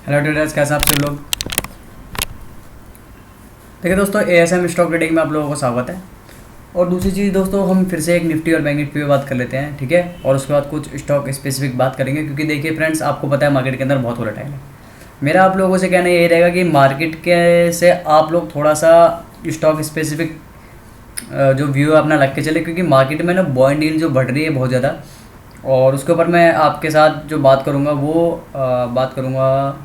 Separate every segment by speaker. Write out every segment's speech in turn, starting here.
Speaker 1: Hello traders, कैसे आप सब लोग। देखिए दोस्तों, एएसएम स्टॉक ट्रेडिंग में आप लोगों को स्वागत है। और दूसरी चीज़ दोस्तों, हम फिर से एक निफ्टी और बैंक निफ्टी पे बात कर लेते हैं, ठीक है। और उसके बाद कुछ स्टॉक स्पेसिफिक बात करेंगे, क्योंकि देखिए फ्रेंड्स, आपको पता है मार्केट के अंदर बहुत वोलेटाइल है। मेरा आप लोगों से कहना यही रहेगा कि मार्केट के से आप लोग थोड़ा सा स्टॉक स्पेसिफिक जो व्यू है अपना लग के चले, क्योंकि मार्केट में ना बॉन्ड डील जो बढ़ रही है बहुत ज़्यादा। और उसके ऊपर मैं आपके साथ जो बात करूँगा वो बात करूँगा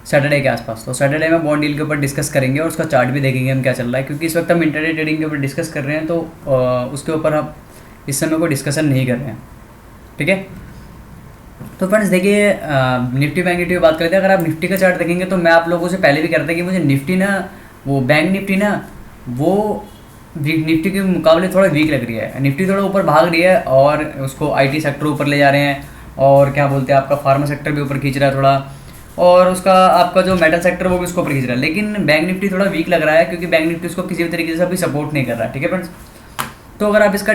Speaker 1: सैटरडे के आसपास। तो सैटरडे में बॉन्ड डील के ऊपर डिस्कस करेंगे और उसका चार्ट भी देखेंगे हम क्या चल रहा है, क्योंकि इस वक्त हम इंटरडे ट्रेडिंग के ऊपर डिस्कस कर रहे हैं। तो उसके ऊपर हम इस समय कोई डिस्कशन नहीं कर रहे हैं, ठीक है। तो फ्रेंड्स देखिए, निफ्टी बैंक निफ्टी की बात करते हैं। अगर आप निफ्टी का चार्ट देखेंगे तो मैं आप लोगों से पहले भी कह रहा था कि मुझे निफ्टी ना, वो बैंक निफ्टी ना, वो निफ्टी के मुकाबले थोड़ा वीक लग रही है। निफ्टी थोड़ा ऊपर भाग रही है और उसको आईटी सेक्टर ऊपर ले जा रहे हैं, और क्या बोलते हैं आपका फार्मा सेक्टर भी ऊपर खींच रहा है थोड़ा, और उसका आपका जो मेटल सेक्टर वो भी उसको ऊपर खींच रहा है। लेकिन बैंक निफ्टी थोड़ा वीक लग रहा है, क्योंकि बैंक निफ्टी उसको किसी भी तरीके से अभी सपोर्ट नहीं कर रहा है, ठीक है फ्रेंड्स। तो अगर आप इसका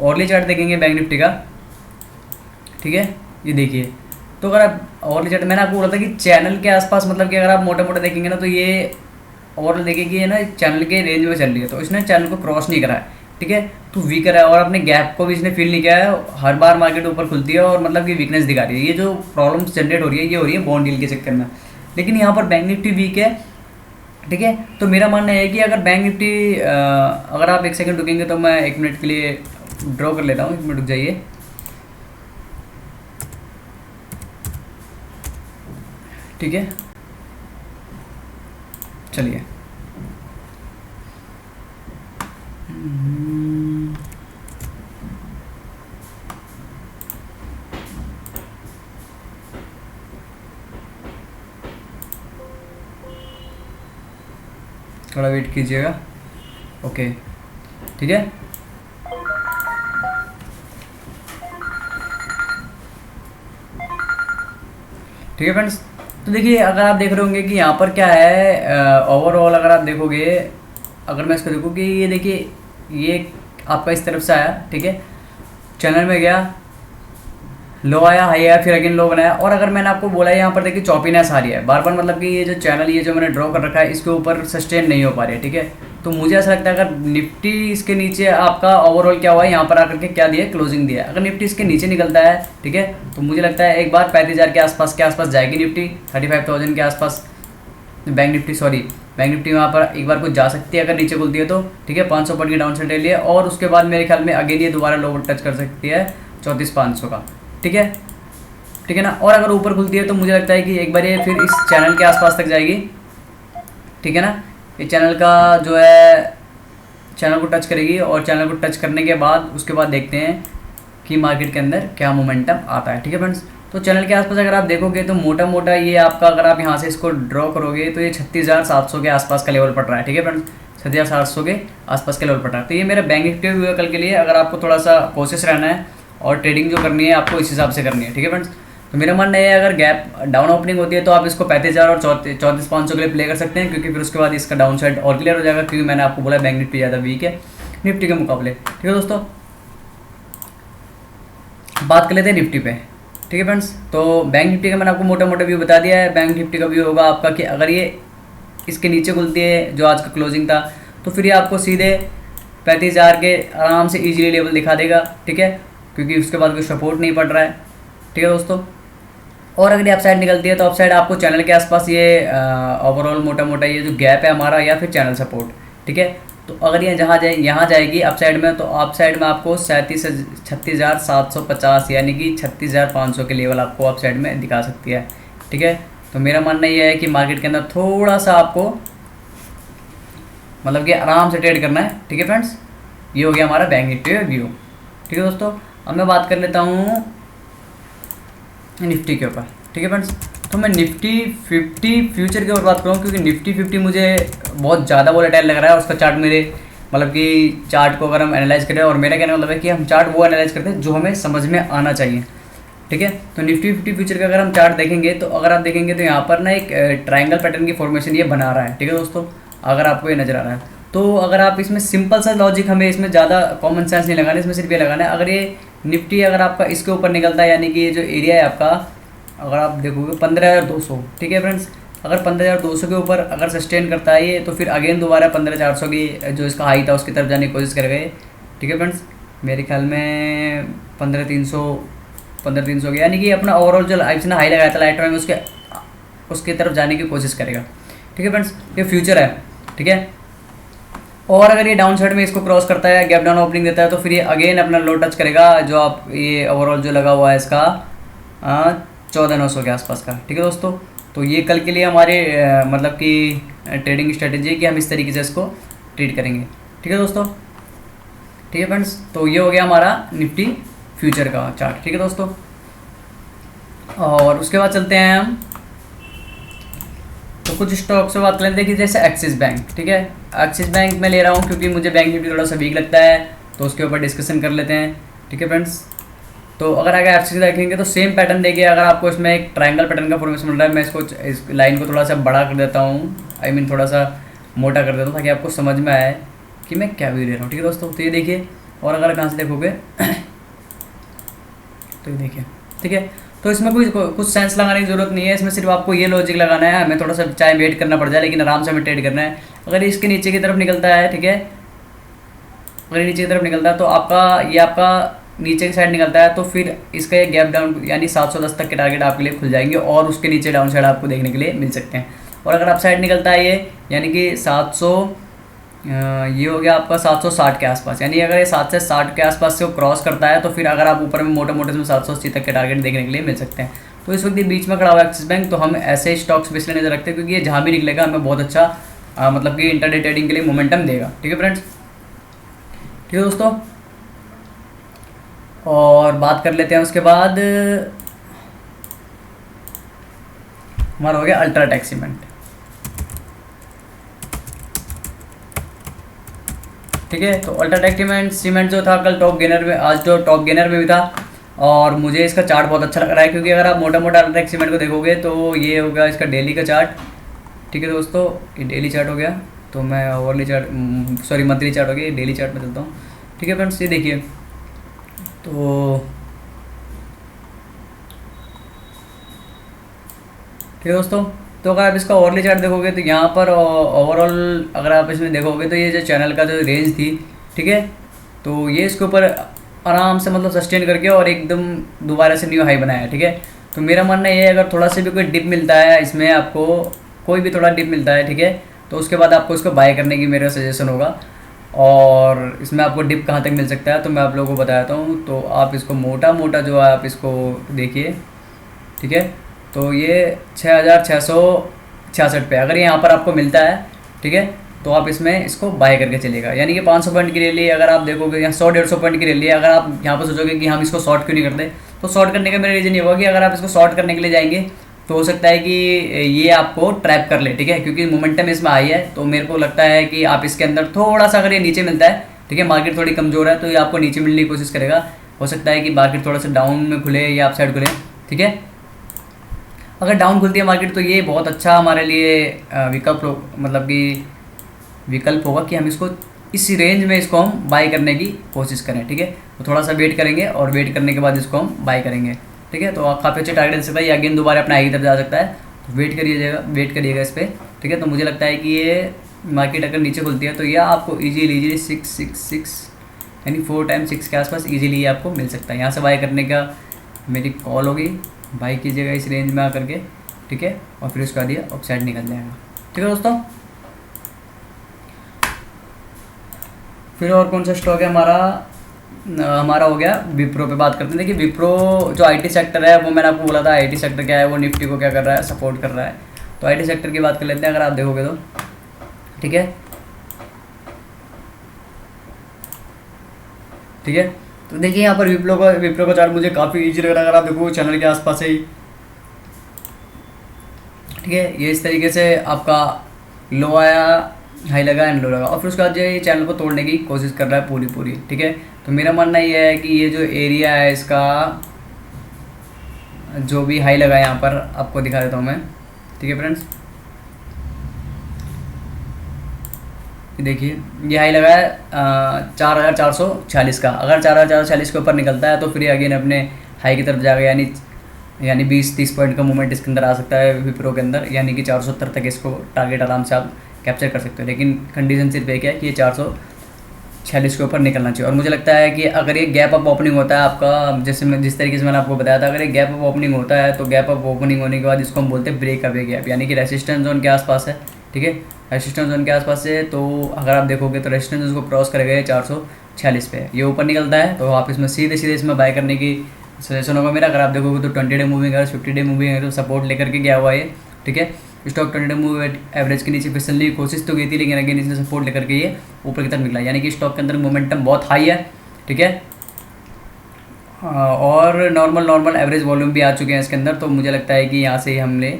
Speaker 1: ऑर्ली चार्ट देखेंगे बैंक निफ्टी का, ठीक है, ये देखिए। तो अगर आप ऑर्ली चार्ट, मैंने आपको बोला था कि चैनल के आसपास, मतलब कि अगर आप मोटे मोटे देखेंगे ना, तो ये ओवरऑल देखिए कि ये ना चैनल के रेंज में चल रही है। तो इसने चैनल को क्रॉस नहीं करा है, ठीक है। तो वीकर है, और अपने गैप को भी इसने फील नहीं किया है। हर बार मार्केट ऊपर खुलती है और मतलब कि वीकनेस दिखा रही है। ये जो प्रॉब्लम्स जनरेट हो रही है, ये हो रही है बॉन्ड डील के चक्कर में। लेकिन यहाँ पर बैंक निफ्टी वीक है, ठीक है। तो मेरा मानना है कि अगर बैंक निफ्टी, अगर आप एक सेकंड रुकेंगे तो मैं 1 मिनट के लिए ड्रॉ कर लेता हूँ। 1 मिनट रुक जाइए, ठीक है, चलिए। थोड़ा वेट कीजिएगा, ओके, ठीक है। ठीक है फ्रेंड्स, तो देखिए अगर आप देख रहे होंगे कि यहाँ पर क्या है, ओवरऑल अगर आप देखोगे, अगर मैं इसको देखूँ कि ये देखिए, ये आपका इस तरफ से आया, ठीक है, चैनल में गया, लो आया, हाई आया, फिर अगेन लो बनाया। और अगर मैंने आपको बोला है यहाँ पर देखिए चॉपीनेस आ रही है बार बार, मतलब कि ये जो चैनल, ये जो मैंने ड्रॉ कर रखा है, इसके ऊपर सस्टेन नहीं हो पा रही है, ठीक है। तो मुझे ऐसा लगता है अगर निफ्टी इसके नीचे, आपका ओवरऑल क्या हुआ है यहाँ पर आकर के, क्या दिया, क्लोजिंग दिया है। अगर निफ्टी इसके नीचे निकलता है, ठीक है, तो मुझे लगता है एक बार 35,000 के आसपास जाएगी निफ्टी, 35,000 के आसपास। Bank Nifty, sorry, bank Nifty वहाँ पर एक बार कुछ जा सकती है अगर नीचे खुलती है तो, ठीक है। 500 पॉइंट की डाउन साइड ले लिया, और उसके बाद मेरे ख्याल में अगेन ये दोबारा लो टच कर सकती है 34,500 का, ठीक है, ठीक है ना। और अगर ऊपर खुलती है तो मुझे लगता है कि एक बार ये फिर इस चैनल के आसपास तक जाएगी, ठीक है ना। ये चैनल का जो है, चैनल को टच करेगी, और चैनल को टच करने के बाद उसके बाद देखते हैं कि मार्केट के अंदर क्या मोमेंटम आता है, ठीक है फ्रेंड्स। तो चैनल के आसपास अगर आप देखोगे तो मोटा मोटा ये आपका, अगर आप यहाँ से इसको ड्रॉ करोगे तो ये 36,700 के आसपास का लेवल पड़ रहा है, ठीक है फ्रेंड्स, 36,700 के आसपास का लेवल पड़ रहा है। तो ये मेरा बैंक निफ्टी व्यू है कल के लिए। अगर आपको थोड़ा सा कोशिश रहना है और ट्रेडिंग जो करनी है आपको इस हिसाब से करनी है, ठीक है फ्रेंड्स। तो मेरा मानना है अगर गैप डाउन ओपनिंग होती है तो आप इसको 35,000 और 34,500 के लिए प्ले कर सकते हैं, क्योंकि फिर उसके बाद इसका डाउन साइड और क्लियर हो जाएगा, क्योंकि मैंने आपको बोला बैंक निफ्टी ज़्यादा वीक है निफ्टी के मुकाबले, ठीक है दोस्तों। बात कर लेते हैं निफ्टी पे, ठीक है फ्रेंड्स। तो बैंक निफ्टी का मैंने आपको मोटा मोटा व्यू बता दिया है। बैंक निफ्टी का व्यू होगा आपका कि अगर ये इसके नीचे खुलती है जो आज का क्लोजिंग था, तो फिर ये आपको सीधे 35,000 के आराम से इजीली लेवल दिखा देगा, ठीक है, क्योंकि उसके बाद कोई सपोर्ट नहीं पड़ रहा है, ठीक है दोस्तों। और अगर ये अपसाइड निकलती है तो अपसाइड आपको चैनल के आसपास ये ओवरऑल मोटा मोटा ये जो गैप है हमारा, या फिर चैनल सपोर्ट, ठीक है। तो अगर ये यहाँ जाएगी अपसाइड में, तो अपसाइड में आपको 36,750 यानी कि 36,500 के लेवल आपको अपसाइड में दिखा सकती है, ठीक है। तो मेरा मानना ये है कि मार्केट के अंदर थोड़ा सा आपको मतलब कि आराम से ट्रेड करना है, ठीक है फ्रेंड्स। ये हो गया हमारा बैंक निफ्टी व्यू, ठीक है दोस्तों। अब मैं बात कर लेता हूँ निफ्टी के ऊपर, ठीक है फ्रेंड्स। तो मैं निफ्टी 50 फ्यूचर के ऊपर बात करूँ, क्योंकि निफ्टी 50 मुझे बहुत ज़्यादा वोलेटाइल लग रहा है। उसका चार्ट मेरे, मतलब कि चार्ट को अगर हम एनालाइज करें, और मेरा कहने का मतलब है कि हम चार्ट वो एनालाइज करते हैं जो हमें समझ में आना चाहिए, ठीक है। तो निफ्टी 50 फ्यूचर का अगर हम चार्ट देखेंगे, तो अगर आप देखेंगे तो यहाँ पर ना एक ट्राइंगल पैटर्न की फॉर्मेशन ये बना रहा है, ठीक है दोस्तों, अगर आपको ये नज़र आ रहा है। तो अगर आप इसमें सिंपल सा लॉजिक, हमें इसमें ज़्यादा कॉमन सेंस नहीं लगाना, इसमें सिर्फ ये लगाना है, अगर ये निफ्टी अगर आपका इसके ऊपर निकलता है, यानी कि ये जो एरिया है आपका अगर आप देखोगे 15,200, ठीक है फ्रेंड्स। अगर 15,200 के ऊपर अगर सस्टेन करता है ये, तो फिर अगेन दोबारा 15,400 की जो इसका हाई था उसकी तरफ जाने की कोशिश करेगा ये, ठीक है फ्रेंड्स। मेरे ख्याल में 15,300 की, यानी कि अपना ओवरऑल जो इसने हाई लगाया था लाइट टाइम में उसके तरफ जाने की कोशिश करेगा, ठीक है फ्रेंड्स। ये फ्यूचर है, ठीक है। और अगर ये डाउन साइड में इसको क्रॉस करता है, गैप डाउन ओपनिंग देता है, तो फिर ये अगेन अपना लो टच करेगा, जो आप ये ओवरऑल जो लगा हुआ है इसका 14,900 के आसपास का, ठीक है दोस्तों। तो ये कल के लिए हमारे मतलब कि ट्रेडिंग स्ट्रेटेजी है कि हम इस तरीके से इसको ट्रीट करेंगे, ठीक है दोस्तों, ठीक है फ्रेंड्स। तो ये हो गया हमारा निफ्टी फ्यूचर का चार्ट, ठीक है दोस्तों। और उसके बाद चलते हैं हम तो कुछ स्टॉक से बात कर लेते हैं कि जैसे एक्सिस बैंक, ठीक है। एक्सिस बैंक मैं ले रहा हूँ क्योंकि मुझे बैंक निफ्टी थोड़ा सा वीक लगता है, तो उसके ऊपर डिस्कशन कर लेते हैं, ठीक है फ्रेंड्स। तो अगर एक्सिस देखेंगे तो सेम पैटर्न देखिए, अगर आपको इसमें एक ट्रायंगल पैटर्न का फॉर्मेशन मिल रहा है, मैं इस लाइन को थोड़ा सा बड़ा कर देता हूँ, आई मीन थोड़ा सा मोटा कर देता हूँ, ताकि आपको समझ में आए कि मैं क्या व्यू ले रहा हूँ, ठीक है दोस्तों। तो ये देखिए, और अगर कहाँ से देखोगे तो ये देखिए, ठीक है। तो इसमें कुछ सेंस लगाने की ज़रूरत नहीं है, इसमें सिर्फ आपको ये लॉजिक लगाना है, हमें थोड़ा सा चाहे वेट करना पड़ जाए लेकिन आराम से हमें ट्रेड करना है। अगर इसके नीचे की तरफ निकलता है, ठीक है, अगर नीचे की तरफ निकलता है तो आपका नीचे की साइड निकलता है, तो फिर इसका ये गैप डाउन यानी 710 तक के टारगेट आपके लिए खुल जाएंगे और उसके नीचे डाउन साइड आपको देखने के लिए मिल सकते हैं। और अगर अप साइड निकलता है ये, यानी कि 700 ये हो गया आपका 760 के आसपास, यानी अगर ये 7 से 60 के आसपास से वो क्रॉस करता है, तो फिर अगर आप ऊपर में मोटे मोटे में 780 तक के टारगेट देखने के लिए मिल सकते हैं। तो इस वक्त ये बीच में खड़ा हुआ एक्सिस बैंक, तो हम ऐसे स्टॉक्स बेस नजर रखते हैं क्योंकि ये जहाँ भी निकलेगा हमें बहुत अच्छा मतलब कि इंटरडे ट्रेडिंग के लिए मोमेंटम देगा, ठीक है फ्रेंड्स, ठीक है दोस्तों। और बात कर लेते हैं उसके बाद हमारा हो गया अल्ट्राटेक सीमेंट, ठीक है। तो अल्ट्राटेक सीमेंट जो था कल टॉप गेनर में, आज जो टॉप गेनर में भी था, और मुझे इसका चार्ट बहुत अच्छा लग रहा है क्योंकि अगर आप मोटा मोटा अल्ट्राटेक सीमेंट को देखोगे तो ये होगा इसका डेली का चार्ट, ठीक है दोस्तों। ये डेली चार्ट हो गया, तो मैं overly chart sorry monthly chart हो गया, डेली चार्ट में चलता हूँ, ठीक है फ्रेंड्स। ये देखिए, तो ठीक है दोस्तों। तो अगर आप इसका ओवरली चार्ट देखोगे तो यहाँ पर ओवरऑल अगर आप इसमें देखोगे तो ये जो चैनल का जो रेंज थी, ठीक है, तो ये इसके ऊपर आराम से मतलब सस्टेन करके और एकदम दोबारा से न्यू हाई बनाया है, ठीक है। तो मेरा मानना ये है, अगर थोड़ा सा भी कोई डिप मिलता है इसमें, आपको कोई भी थोड़ा डिप मिलता है, ठीक है, तो उसके बाद आपको इसको बाय करने की मेरा सजेशन होगा। और इसमें आपको डिप कहाँ तक मिल सकता है तो मैं आप लोगों को बताता हूँ। तो आप इसको मोटा मोटा जो है आप इसको देखिए, ठीक है। तो ये 6,666 पे अगर यहाँ पर आपको मिलता है, ठीक है, तो आप इसमें इसको बाय करके चलेगा, यानी कि 500 पॉइंट की रैली अगर आप देखोगे, यहाँ 100-150 पॉइंट की रैली है, अगर आप यहाँ पर सोचोगे कि हम इसको शॉर्ट क्यों नहीं करते, तो शॉर्ट करने का मेरा रीज़न ये होगा कि अगर आप इसको शॉर्ट करने के लिए जाएंगे तो हो सकता है कि ये आपको ट्रैप कर ले, ठीक है, क्योंकि मोमेंटम इसमें आई है। तो मेरे को लगता है कि आप इसके अंदर थोड़ा सा अगर ये नीचे मिलता है, ठीक है, मार्केट थोड़ी कमज़ोर है, तो ये आपको नीचे मिलने की कोशिश करेगा। हो सकता है कि मार्केट थोड़ा सा डाउन में खुले या अप साइड खुले, ठीक है। अगर डाउन खुलती है मार्केट तो ये बहुत अच्छा हमारे लिए मतलब कि विकल्प होगा कि हम इसको इस रेंज में इसको हम बाय करने की कोशिश करें, ठीक है। तो थोड़ा सा वेट करेंगे और वेट करने के बाद इसको हम बाय करेंगे, ठीक है। तो आप काफ़ी अच्छे टारगेट दे सकता है, या अगेन दोबारा अपना हाई की तरफ जा सकता है, तो वेट करिएगा इस पर, ठीक है। तो मुझे लगता है कि ये मार्केट अगर नीचे खुलती है तो यह आपको ईजीली 666 यानी 4 टाइम्स 6 के आसपास ईजीली आपको मिल सकता है। यहाँ से बाय करने का मेरी कॉल होगी, बाई कीजिएगा इस रेंज में आकर के, ठीक है, और फिर उसके बाद ये अपसाइड निकल जाएगा, ठीक है दोस्तों। फिर और कौन सा स्टॉक है हमारा हो गया विप्रो पे बात करते हैं। देखिए विप्रो जो आईटी सेक्टर है, वो मैंने आपको बोला था आईटी सेक्टर क्या है, वो निफ्टी को क्या कर रहा है, सपोर्ट कर रहा है। तो आईटी सेक्टर की बात कर लेते हैं, अगर आप देखोगे तो, ठीक है, ठीक है। तो देखिए यहाँ पर विप्रो का चार्ट मुझे काफ़ी ईजी लग रहा है, अगर आप देखो चैनल के आसपास ही, ठीक है, ये इस तरीके से आपका लो आया, हाई लगा एंड लो लगा, और फिर उसके बाद ये चैनल को तोड़ने की कोशिश कर रहा है पूरी, ठीक है। तो मेरा मानना ये है कि ये जो एरिया है इसका जो भी हाई लगा है, यहाँ पर आपको दिखा देता हूँ मैं, ठीक है फ्रेंड्स। देखिए ये हाई लगा है 4,446 का, अगर 4,446 के ऊपर निकलता है तो फिर ये अगेन अपने हाई की तरफ जाएगा, यानी यानी 20-30 पॉइंट का मूवमेंट इसके अंदर आ सकता है विप्रो के अंदर, यानी कि 470 तक इसको टारगेट आराम से आप कैप्चर कर सकते हो। लेकिन कंडीशन सिर्फ एक है कि ये 446 के ऊपर निकलना चाहिए। और मुझे लगता है कि अगर ये गैप अप ओपनिंग होता है आपका, जैसे मैं जिस तरीके से मैंने आपको बताया था, अगर ये गैप अप ओपनिंग होता है तो गैप अप ओपनिंग होने के बाद इसको हम बोलते हैं ब्रेक अवे गैप, यानी कि रेसिस्टेंस जोन के आसपास है। ठीक है, रेसिस्टेंस जोन के आसपास से तो अगर आप देखोगे तो रेसिस्टेंस जोन को क्रॉस करेगा ये 446 पे, ये ऊपर निकलता है तो आप इसमें सीधे सीधे इसमें बाय करने की सजेशन होगा मेरा। अगर आप देखोगे तो 20 day moving average, 50 day moving average support लेकर के गया हुआ है। ठीक है, स्टॉक 20 डे मूविंग एवरेज के नीचे फिसलने की कोशिश तो की थी, लेकिन अगेन इसने सपोर्ट लेकर के ये ऊपर की तरफ निकला, यानी कि स्टॉक के अंदर मोमेंटम बहुत हाई है। ठीक है, और नॉर्मल एवरेज वॉल्यूम भी आ चुके हैं इसके अंदर, तो मुझे लगता है कि यहाँ से ही हमने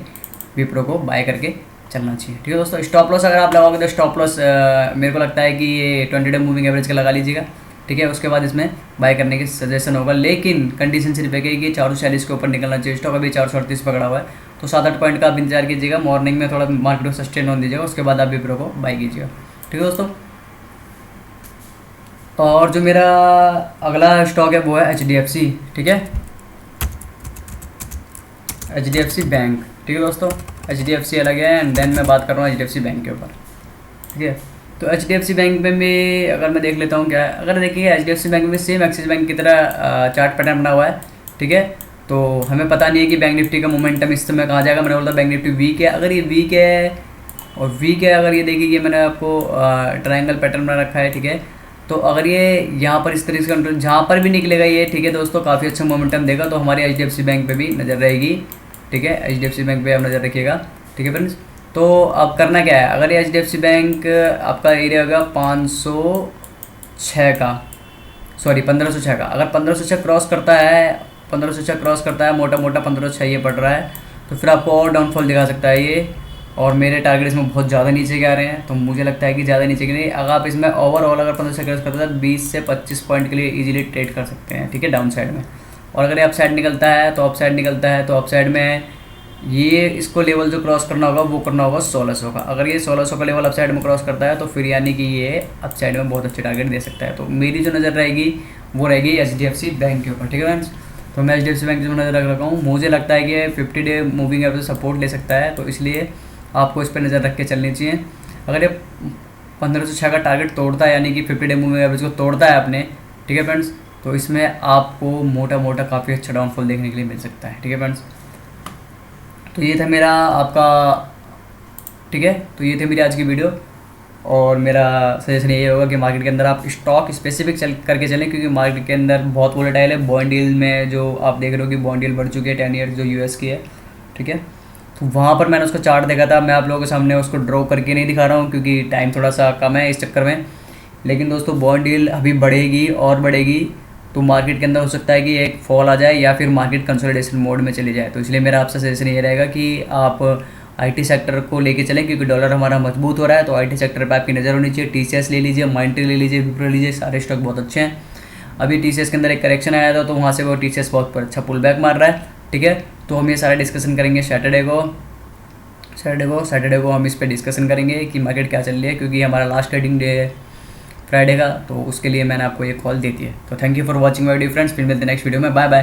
Speaker 1: विप्रो को बाय करके चलना चाहिए। ठीक है दोस्तों, स्टॉप लॉस अगर आप लगाओगे तो स्टॉप लॉस मेरे को लगता है कि ये 20 डे मूविंग एवरेज का लगा लीजिएगा। ठीक है, उसके बाद इसमें बाय करने की सजेशन होगा, लेकिन कंडीशन सिर्फ है कि 446 के ऊपर निकलना चाहिए। स्टॉक अभी 438 पकड़ा हुआ है, तो 7-8 पॉइंट का आप इंतजार कीजिएगा। मॉर्निंग में थोड़ा मार्केट को सस्टेन होने दीजिएगा, उसके बाद आप विप्रो को बाय कीजिएगा। ठीक है दोस्तों, और जो मेरा अगला स्टॉक है वो है HDFC। ठीक है, HDFC बैंक। ठीक है दोस्तों, HDFC अलग है एंड देन मैं बात कर रहा हूँ HDFC बैंक के ऊपर। ठीक है, तो HDFC बैंक में भी अगर मैं देख लेता हूँ क्या है, अगर देखिए HDFC बैंक में सेम एक्सिस बैंक की तरह चार्ट पैटर्न बना हुआ है। ठीक है, तो हमें पता नहीं है कि बैंक निफ्टी का मोमेंटम इस समय कहाँ जाएगा। मैंने बोला बैंक निफ्टी वीक है, अगर ये वीक है और वीक है, अगर ये देखिए ये मैंने आपको ट्रायंगल पैटर्न बना रखा है। ठीक है, तो अगर ये यहाँ पर इस तरीके से कंट्रोल जहाँ पर भी निकलेगा ये, ठीक है दोस्तों, काफ़ी अच्छा मोमेंटम देगा, तो हमारी HDFC बैंक पे भी नज़र रहेगी। ठीक है, HDFC बैंक पे आप नज़र रखिएगा। ठीक है फ्रेंड्स, तो अब करना क्या है, अगर ये HDFC बैंक आपका एरिया होगा 506 का, सॉरी 1506 का, अगर 1506 क्रॉस करता है, 1506 क्रॉस करता है, मोटा मोटा 1506 ये पड़ रहा है, तो फिर आपको और डाउनफॉल दिखा सकता है ये। और मेरे टारगेट इसमें बहुत ज़्यादा नीचे के आ रहे हैं, तो मुझे लगता है कि ज़्यादा नीचे के नहीं, अगर आप इसमें ओवरऑल अगर 15 क्रॉस करता है 20 से 25 पॉइंट के लिए इजीली ट्रेड कर सकते हैं। ठीक है, डाउन साइड में। और अगर ये अप साइड निकलता है तो अप साइड निकलता है तो अप साइड में ये इसको लेवल जो क्रॉस करना होगा वो करना होगा 1600 का। अगर ये 1600 का लेवल अप साइड में क्रॉस करता है तो फिर यानी कि ये अप साइड में बहुत अच्छे टारगेट दे सकता है। तो मेरी जो नज़र रहेगी वो रहेगी HDFC बैंक के ऊपर। ठीक है फ्रेंड्स, तो मैं HDFC बैंक जो नज़र रख रखा हूँ, मुझे लगता है कि 50 डे मूविंग एवरेज सपोर्ट ले सकता है, तो इसलिए आपको इस पर नज़र रख के चलनी चाहिए। अगर ये 1506 का टारगेट तोड़ता है, यानी कि 50 डे मूविंग एवरेज को तोड़ता है अपने, ठीक है फ्रेंड्स, तो इसमें आपको मोटा मोटा काफ़ी अच्छा डाउनफॉल देखने के लिए मिल सकता है। ठीक है फ्रेंड्स, तो ये था मेरा आपका, ठीक है, तो ये थे मेरी आज की वीडियो। और मेरा सजेशन ये होगा कि मार्केट के अंदर आप स्टॉक स्पेसिफिक चल करके चलें, क्योंकि मार्केट के अंदर बहुत वोलेटाइल है। बॉन्ड डील में जो आप देख रहे हो कि बॉन्ड डील बढ़ चुकी है 10 ईयर जो US की है। ठीक है, तो वहाँ पर मैंने उसका चार्ट देखा था, मैं आप लोगों के सामने उसको ड्रॉ करके नहीं दिखा रहा हूँ क्योंकि टाइम थोड़ा सा कम है इस चक्कर में। लेकिन दोस्तों बॉन्ड डील अभी बढ़ेगी और बढ़ेगी, तो मार्केट के अंदर हो सकता है कि एक फॉल आ जाए या फिर मार्केट कंसोलिडेशन मोड में चली जाए। तो इसलिए मेरा आपसे सजेशन ये रहेगा कि आप IT सेक्टर को लेके चलें, क्योंकि डॉलर हमारा मजबूत हो रहा है, तो IT सेक्टर पे आपकी नज़र होनी चाहिए। TCS ले लीजिए, माइंट्री ले लीजिए, विप्रो ले लीजिए, सारे स्टॉक बहुत अच्छे हैं। अभी TCS के अंदर एक करेक्शन आया था, तो वहाँ से वो TCS बहुत अच्छा पुल बैक मार रहा है। ठीक है, तो हम ये सारा डिस्कशन करेंगे सैटरडे को हम इस पर डिस्कशन करेंगे कि मार्केट क्या चल रही है, क्योंकि हमारा लास्ट ट्रेडिंग डे है फ्राइडे का, तो उसके लिए मैंने आपको ये कॉल दी है। तो thank you for watching my video friends, फिर मिलते हैं नेक्स्ट वीडियो में, बाय बाय।